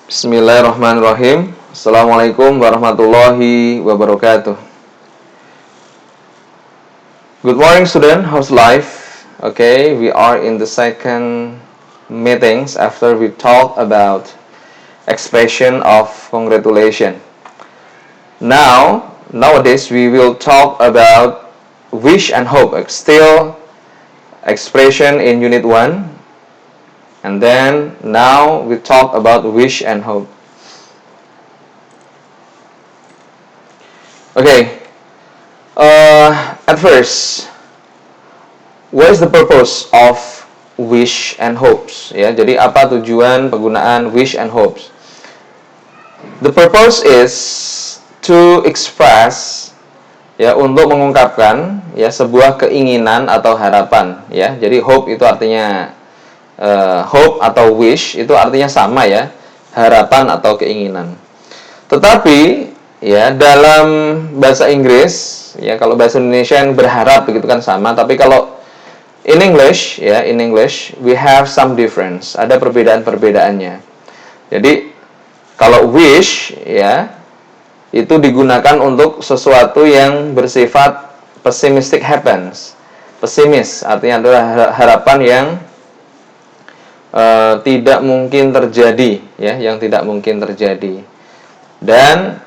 Bismillahirrahmanirrahim. Assalamualaikum warahmatullahi wabarakatuh. Good morning, student. How's life? Okay, we are in the second meetings after we talk about expression of congratulation. Nowadays we will talk about wish and hope. Still expression in unit 1. And then now we talk about wish and hope. Okay. At first, what is the purpose of wish and hopes? Ya, jadi apa tujuan penggunaan wish and hopes? The purpose is to express, ya, untuk mengungkapkan, ya, sebuah keinginan atau harapan, ya. Jadi hope itu artinya hope atau wish itu artinya sama, ya, harapan atau keinginan. Tetapi ya dalam bahasa Inggris, ya, kalau bahasa Indonesia yang berharap begitu kan sama, tapi kalau in English, ya, in English we have some difference, ada perbedaan-perbedaannya. Jadi kalau wish, ya, itu digunakan untuk sesuatu yang bersifat pessimistic happens. Pesimis artinya adalah harapan yang tidak mungkin terjadi, ya, yang tidak mungkin terjadi. Dan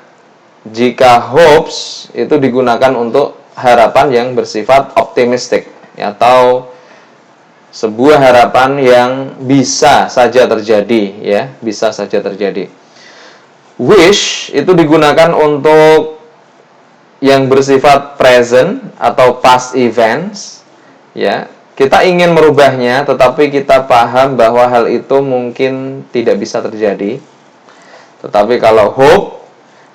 jika hopes itu digunakan untuk harapan yang bersifat optimistic, ya, atau sebuah harapan yang bisa saja terjadi, ya, bisa saja terjadi. Wish itu digunakan untuk yang bersifat present atau past events, ya. Kita ingin merubahnya, tetapi kita paham bahwa hal itu mungkin tidak bisa terjadi. Tetapi kalau hope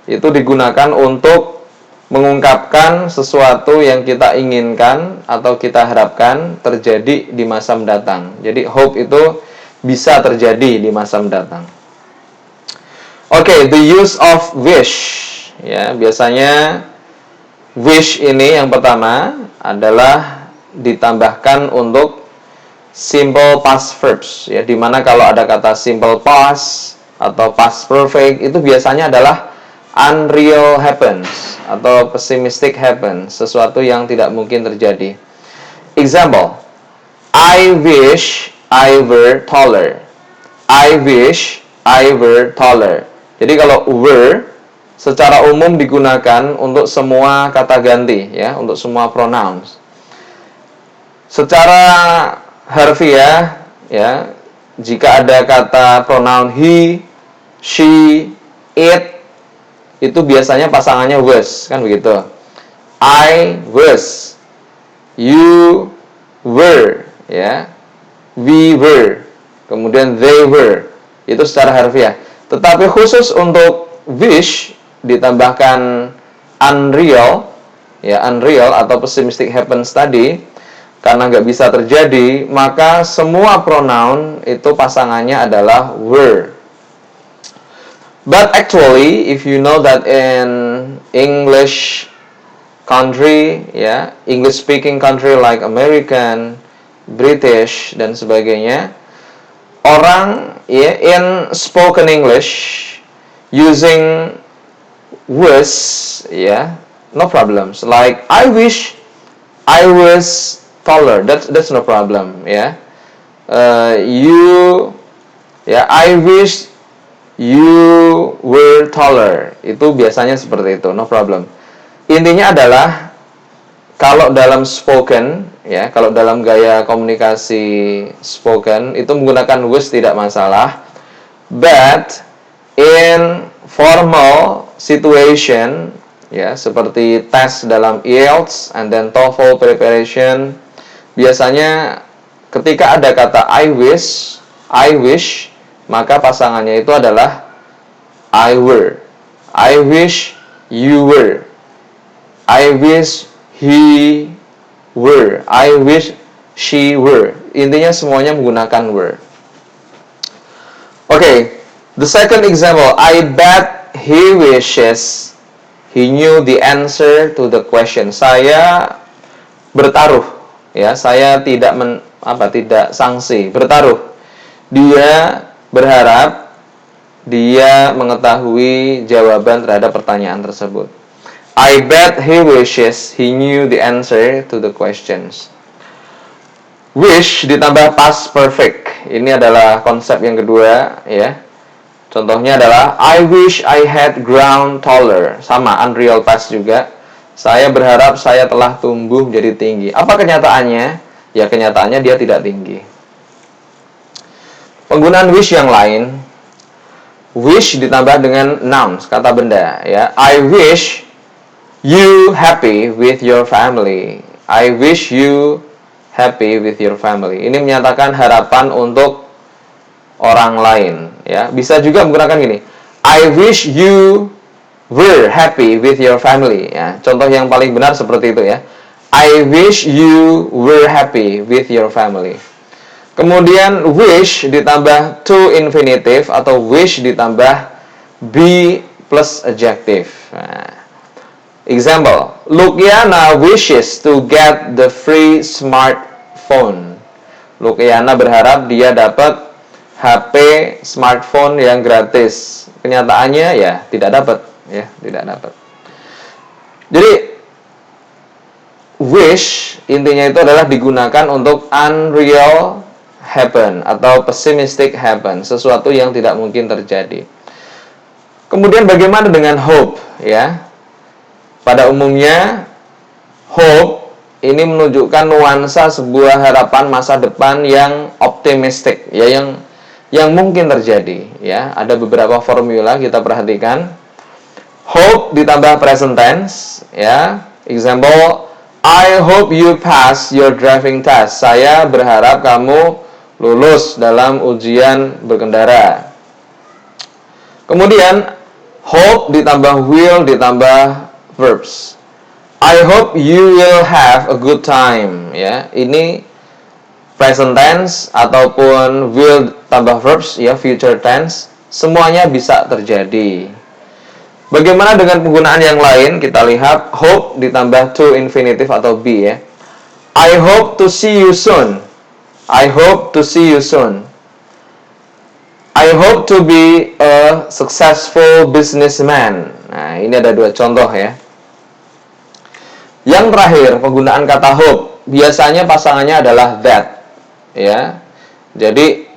itu digunakan untuk mengungkapkan sesuatu yang kita inginkan atau kita harapkan terjadi di masa mendatang. Jadi hope itu bisa terjadi di masa mendatang. Oke, the use of wish, ya, biasanya wish ini yang pertama adalah ditambahkan untuk simple past verbs, ya, dimana kalau ada kata simple past atau past perfect itu biasanya adalah unreal happens atau pessimistic happens, sesuatu yang tidak mungkin terjadi. Example, I wish I were taller. I wish I were taller. Jadi kalau were secara umum digunakan untuk semua kata ganti, ya, untuk semua pronouns. Secara harfiah, ya, jika ada kata pronoun he, she, it, itu biasanya pasangannya was, kan begitu. I was, you were, ya, we were, kemudian they were. Itu secara harfiah. Tetapi khusus untuk wish ditambahkan unreal, ya, unreal atau pessimistic happens tadi. Karena nggak bisa terjadi, maka semua pronoun itu pasangannya adalah were. But actually, if you know that in English country, ya, English speaking country like American, British dan sebagainya, orang, ya, in spoken English using was, ya, no problems. Like I wish I was taller, that's no problem, ya. I wish you were taller. Itu biasanya seperti itu, no problem. Intinya adalah kalau dalam spoken, ya, kalau dalam gaya komunikasi spoken itu menggunakan was tidak masalah. But in formal situation, ya, seperti tes dalam IELTS and then TOEFL preparation, biasanya ketika ada kata I wish, maka pasangannya itu adalah I were. I wish you were. I wish he were. I wish she were. Intinya semuanya menggunakan were. Okay, the second example, I bet he wishes he knew the answer to the question. Saya bertaruh, ya, saya tidak sanksi, bertaruh. Dia berharap dia mengetahui jawaban terhadap pertanyaan tersebut. I bet he wishes he knew the answer to the questions. Wish ditambah past perfect. Ini adalah konsep yang kedua, ya. Contohnya adalah I wish I had grown taller. Sama, unreal past juga. Saya berharap saya telah tumbuh menjadi tinggi. Apa kenyataannya? Ya, kenyataannya dia tidak tinggi. Penggunaan wish yang lain, wish ditambah dengan nouns, kata benda, ya. I wish you happy with your family. I wish you happy with your family. Ini menyatakan harapan untuk orang lain, ya. Bisa juga menggunakan gini. I wish you were happy with your family, ya. Contoh yang paling benar seperti itu, ya. I wish you were happy with your family. Kemudian wish ditambah to infinitive atau wish ditambah be plus adjective. Nah, example, Lukiana wishes to get the free smartphone. Lukiana berharap dia dapat HP smartphone yang gratis. Kenyataannya ya tidak dapat, ya, tidak dapat. Jadi wish intinya itu adalah digunakan untuk unreal happen atau pessimistic happen, sesuatu yang tidak mungkin terjadi. Kemudian bagaimana dengan hope, ya? Pada umumnya hope ini menunjukkan nuansa sebuah harapan masa depan yang optimistik, ya, yang mungkin terjadi, ya. Ada beberapa formula kita perhatikan. Hope ditambah present tense, ya. Example, I hope you pass your driving test. Saya berharap kamu lulus dalam ujian berkendara. Kemudian hope ditambah will ditambah verbs. I hope you will have a good time, ya. Ini present tense ataupun will tambah verbs, ya, future tense, semuanya bisa terjadi. Bagaimana dengan penggunaan yang lain? Kita lihat hope ditambah to infinitive atau be, ya. I hope to see you soon. I hope to see you soon. I hope to be a successful businessman. Nah, ini ada dua contoh, ya. Yang terakhir, penggunaan kata hope. Biasanya pasangannya adalah that, ya. Jadi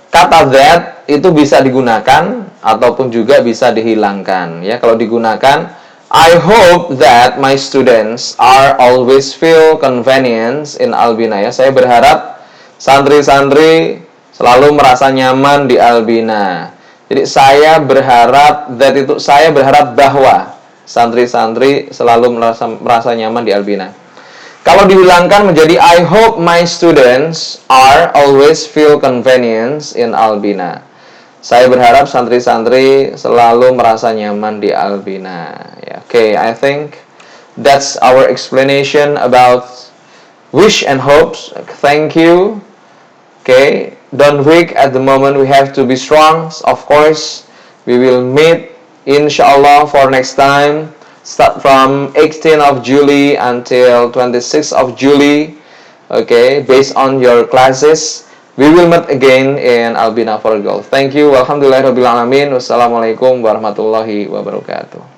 kata that itu bisa digunakan ataupun juga bisa dihilangkan, ya. Kalau digunakan, I hope that my students are always feel convenience in Albina, ya. Saya berharap santri-santri selalu merasa nyaman di Albina. Jadi saya berharap bahwa santri-santri selalu merasa nyaman di Albina. Kalau dihilangkan menjadi I hope my students are always feel convenience in Albina. Saya berharap santri-santri selalu merasa nyaman di Albina. Okay, I think that's our explanation about wish and hopes. Thank you. Okay, don't weak at the moment. We have to be strong. Of course, we will meet inshallah for next time. Start from 18th of July until 26th of July. Okay, based on your classes. We will meet again in Albina for Gold. Thank you. Alhamdulillahirabbil alamin. Wassalamualaikum warahmatullahi wabarakatuh.